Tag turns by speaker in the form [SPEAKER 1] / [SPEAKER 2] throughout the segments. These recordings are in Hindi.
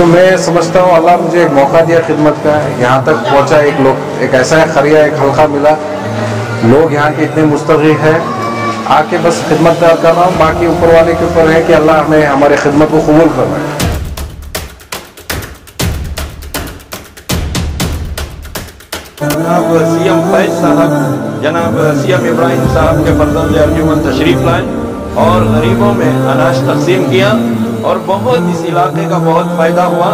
[SPEAKER 1] तो मैं समझता हूँ अल्लाह मुझे एक मौका दिया खिदमत का, यहाँ तक पहुँचा, एक ऐसा खरिया, एक हल्का मिला, लोग यहाँ के इतने मुस्तग़िल हैं, आके बस खिदमत कर रहा हूँ। बाकी ऊपर वाले के ऊपर है कि अल्लाह हमें हमारे खिदमत को कबूल करवाए।
[SPEAKER 2] जनाब सीएम फैज साहब, जनाब सीएम इब्राहिम साहब के फर्जंद अर्जुमन तशरीफ लाए और गरीबों में अनाज तकसीम किया और बहुत इस इलाके का बहुत फ़ायदा हुआ।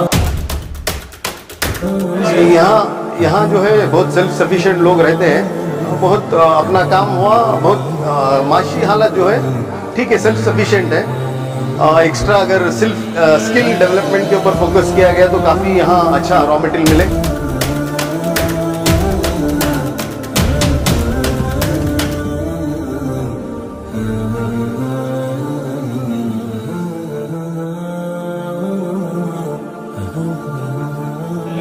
[SPEAKER 3] यहाँ जो है बहुत सेल्फ सफिशिएंट लोग रहते हैं, बहुत अपना काम हुआ, बहुत माशी हालत जो है ठीक है, सेल्फ सफिशिएंट है। एक्स्ट्रा अगर सिर्फ स्किल डेवलपमेंट के ऊपर फोकस किया गया तो काफ़ी यहाँ अच्छा रॉ मटेरियल मिले।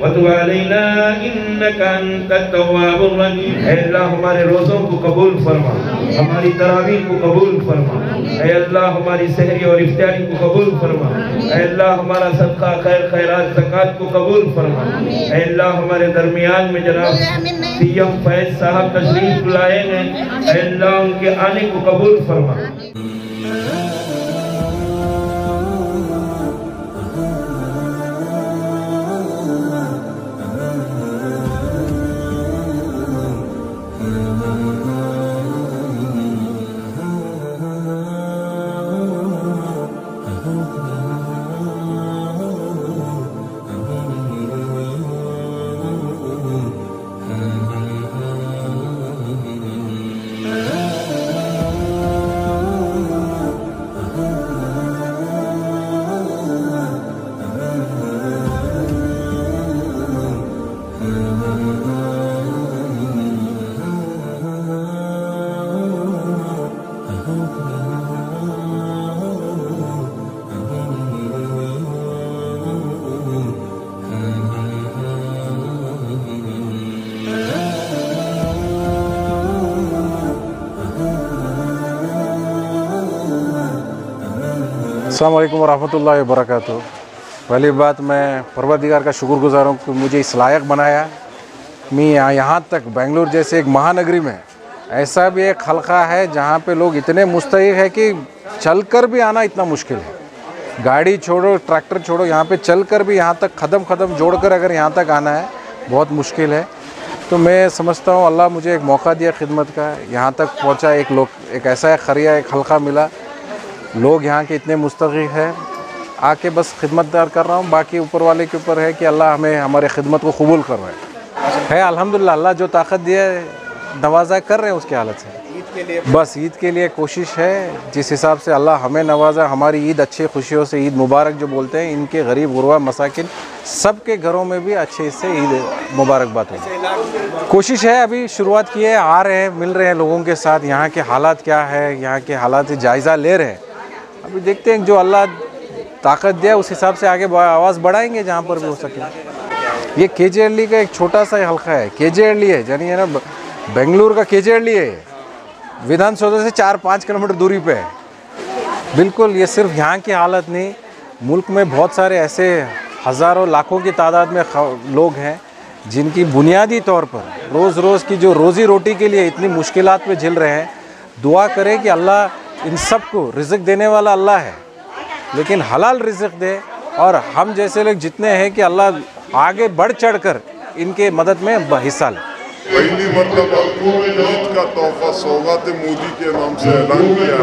[SPEAKER 4] वतुब अलैना इन्नका अंतत तव्वाबुर रहीम। ऐ अल्लाह हमारे रोज़ों को कबूल फरमा, हमारी तरावीह को कबूल फरमा। ऐ अल्लाह हमारी सहरी और इफ्तारी को कबूल फरमा। ऐ अल्लाह हमारा सदका खैर खैरात ज़कात को कबूल फरमा। ऐ अल्लाह हमारे दरमियान में जनाब सीएम फैज साहब तशरीफ लाए हैं, ऐ अल्लाह उनके आने को कबूल फरमा।
[SPEAKER 1] अस्सलाम वालेकुम वरहमतुल्लाहि वबरकातुहू। पहली बात मैं परवरदिगार का शुक्रगुज़ार हूँ कि मुझे इस लायक बनाया। मैं यहाँ तक बेंगलुरु जैसे एक महानगरी में ऐसा भी एक हल्का है जहाँ पे लोग इतने मुस्तहिक है कि चलकर भी आना इतना मुश्किल है। गाड़ी छोड़ो, ट्रैक्टर छोड़ो, यहाँ पे चलकर भी यहाँ तक ख़दम जोड़कर अगर यहाँ तक आना है बहुत मुश्किल है। तो मैं समझता हूँ अल्लाह मुझे एक मौका दिया खिदमत का, यहाँ तक पहुँचा, एक ऐसा खरिया, एक हल्का मिला, लोग यहाँ के इतने मुस्तग़िल हैं, आके बस खिदमतदार कर रहा हूँ। बाकी ऊपर वाले के ऊपर है कि अल्लाह हमें हमारे खिदमत को कबूल करवाए। है अल्हम्दुलिल्लाह, अल्लाह जो ताकत दिया है नवाजा कर रहे हैं उसकी हालत से। बस ईद के लिए कोशिश है, जिस हिसाब से अल्लाह हमें नवाजा, हमारी ईद अच्छी खुशियों से, ईद मुबारक जो बोलते हैं, इनके गरीब गुरबा मसाकिन सब के घरों में भी अच्छे इससे ईद मुबारकबाद हो। कोशिश है, अभी शुरुआत की है, आ रहे हैं, मिल रहे हैं लोगों के साथ, यहाँ के हालात क्या है, यहाँ के हालात जायज़ा ले रहे हैं। अभी देखते हैं जो अल्लाह ताकत दिया उस हिसाब से आगे आवाज़ बढ़ाएंगे जहाँ पर भी हो सके। ये केजेएलई का एक छोटा सा हल्का है, केजेएलई है, यानी है ना बेंगलुरु का केजेएलई है, विधानसौधा से 4-5 किलोमीटर दूरी पे है बिल्कुल। ये सिर्फ यहाँ की हालत नहीं, मुल्क में बहुत सारे ऐसे हज़ारों लाखों की तादाद में लोग हैं जिनकी बुनियादी तौर पर रोज़ की जो रोज़ी रोटी के लिए इतनी मुश्किलात में झेल रहे हैं। दुआ करें कि अल्लाह इन सब को रिज़्क़ देने वाला अल्लाह है, लेकिन हलाल रिज़्क़ दे, और हम जैसे लोग जितने हैं कि अल्लाह आगे बढ़ चढ़कर इनके मदद में हिस्सा लें।
[SPEAKER 5] पहली मरतबा ईद का तोहफा सौगात मोदी के नाम से ऐलान किया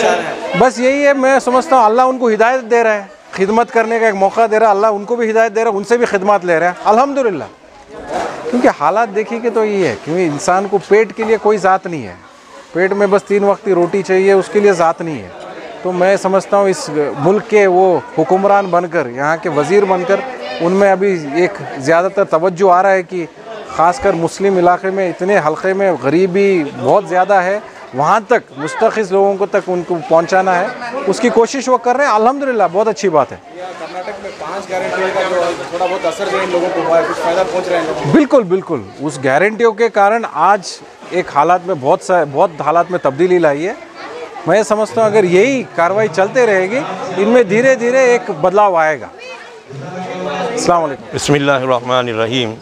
[SPEAKER 5] है।
[SPEAKER 1] बस यही है, मैं समझता हूँ अल्लाह उनको हिदायत दे रहा है, खिदमत करने का एक मौका दे रहा है, अल्लाह उनको भी हिदायत दे रहा है, उनसे भी खिदमत ले रहा है अल्हम्दुलिल्लाह। क्योंकि हालात देखिए तो ये है, क्योंकि इंसान को पेट के लिए कोई ज़ात नहीं है, पेट में बस 3 वक्त की रोटी चाहिए, उसके लिए ज़ात नहीं है। तो मैं समझता हूँ इस मुल्क के वो हुक्मरान बनकर, यहाँ के वज़ीर बनकर, उनमें अभी एक ज़्यादातर तवज्जो आ रहा है कि ख़ासकर मुस्लिम इलाके में इतने हल्के में गरीबी बहुत ज़्यादा है, वहाँ तक मुस्तक़िज़ लोगों को तक उनको पहुँचाना है, उसकी कोशिश वो कर रहे हैं। अल्हम्दुलिल्लाह बहुत अच्छी बात है।
[SPEAKER 6] 5 गारंटियों का जो थोड़ा बहुत असर जो इन लोगों को हुआ है, कुछ फ़ायदा पहुंच रहा है इन लोगों को?
[SPEAKER 1] बिल्कुल बिल्कुल, उस गारंटियों के कारण आज एक हालात में बहुत हालात में तब्दीली लाई है। मैं समझता हूँ अगर यही कार्रवाई चलते रहेगी, इनमें धीरे धीरे एक बदलाव आएगा। अस्सलाम वालेकुम।
[SPEAKER 2] बिस्मिल्लाहिर्रहमानिर्रहीम।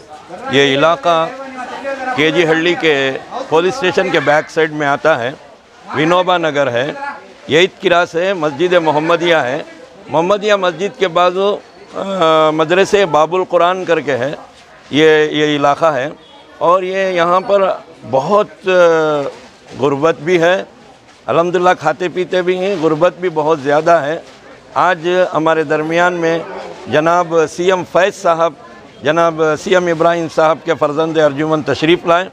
[SPEAKER 2] ये इलाका केजी हल्ली के पुलिस स्टेशन के बैक साइड में आता है, विनोबा नगर है, ये किरास है, मस्जिद मोहम्मदिया है। मोहम्मदिया मस्जिद के बाजू मदरसे बाबुल कुरान करके है, ये इलाका है। और ये यहाँ पर बहुत गुर्बत भी है, अल्हम्दुलिल्लाह खाते पीते भी हैं, गुर्बत भी बहुत ज़्यादा है। आज हमारे दरमियान में जनाब सीएम फैज़ साहब, जनाब सीएम इब्राहिम साहब के फ़र्जंद अर्जुमन तशरीफ़ लाए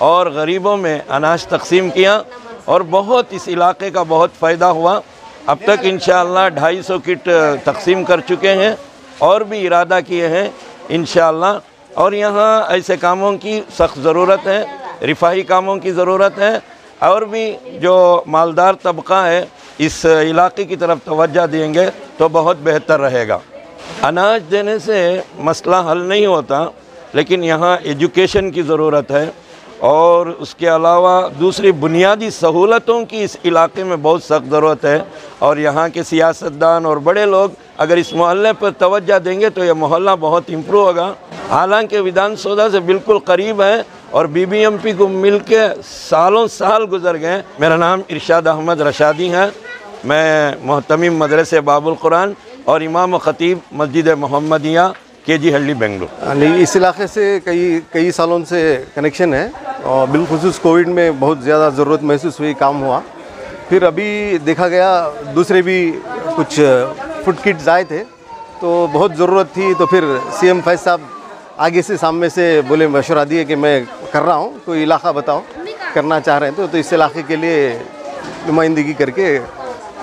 [SPEAKER 2] और गरीबों में अनाज तकसीम किया और बहुत इस इलाके का बहुत फ़ायदा हुआ। अब तक इंशाअल्लाह 250 किट तकसीम कर चुके हैं और भी इरादा किए हैं इंशाअल्लाह। और यहाँ ऐसे कामों की सख्त ज़रूरत है, रिफाही कामों की ज़रूरत है और भी जो मालदार तबका है इस इलाके की तरफ तवज्जो देंगे तो बहुत बेहतर रहेगा। अनाज देने से मसला हल नहीं होता, लेकिन यहाँ एजुकेशन की ज़रूरत है और उसके अलावा दूसरी बुनियादी सहूलतों की इस इलाके में बहुत सख्त ज़रूरत है। और यहाँ के सियासतदान और बड़े लोग अगर इस मोहल्ले पर तवज्जो देंगे तो यह मोहल्ला बहुत इम्प्रूव होगा। हालांकि विधान सौदा से बिल्कुल करीब है और बीबीएमपी को मिल के सालों साल गुजर गए। मेरा नाम इरशाद अहमद रशादी है, मैं मोहतमिम मदरसे बाबुल कुरान और इमाम ख़तीब मस्जिद मोहम्मदिया केजी हल्ली बेंगलुरु।
[SPEAKER 3] नहीं, इस इलाके से कई सालों से कनेक्शन है और बिलखुसूस कोविड में बहुत ज़्यादा ज़रूरत महसूस हुई, काम हुआ। फिर अभी देखा गया दूसरे भी कुछ फूड किट्स आए थे तो बहुत ज़रूरत थी, तो फिर सीएम फैज़ साहब आगे से सामने से बोले, मशवरा दिए कि मैं कर रहा हूँ, कोई इलाका बताओ करना चाह रहे हैं तो इस इलाके के लिए नुमाइंदगी करके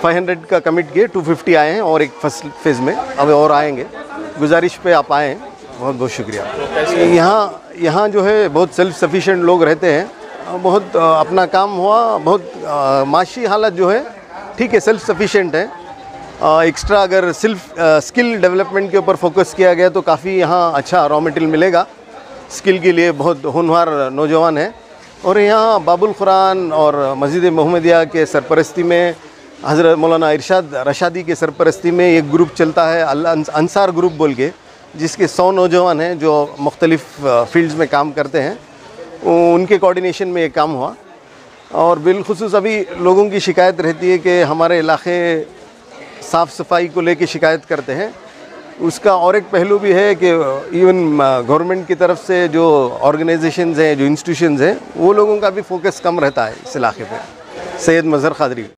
[SPEAKER 3] 500 का कमिट किए, 250 आए हैं और एक फर्स्ट फेज़ में अब और आएंगे। गुजारिश पे आप आएँ, बहुत बहुत शुक्रिया। यहाँ जो है बहुत सेल्फ सफिशिएंट लोग रहते हैं, बहुत अपना काम हुआ, बहुत माशी हालत जो है ठीक है, सेल्फ सफिशिएंट है। एक्स्ट्रा अगर सिर्फ स्किल डेवलपमेंट के ऊपर फोकस किया गया तो काफ़ी यहाँ अच्छा रॉ मटेरियल मिलेगा। स्किल के लिए बहुत होनहार नौजवान हैं और यहाँ बाबुल कुरान और मस्जिद मोहम्मदिया के सरपरस्ती में हज़रत मौलाना इरशाद रशादी के सरपरस्ती में एक ग्रुप चलता है अंसार ग्रुप बोल के, जिसके 100 नौजवान हैं जो मुख्तलिफ़ फील्ड्स में काम करते हैं। उनके कोऑर्डिनेशन में एक काम हुआ और बिलखुसूस अभी लोगों की शिकायत रहती है कि हमारे इलाके साफ़ सफाई को लेके शिकायत करते हैं। उसका और एक पहलू भी है कि इवन गवर्नमेंट की तरफ से जो ऑर्गेनाइजेशंस हैं, जो इंस्टीट्यूशंस हैं, वो लोगों का भी फोकस कम रहता है इस इलाके पे। सैयद मज़हर क़ादरी।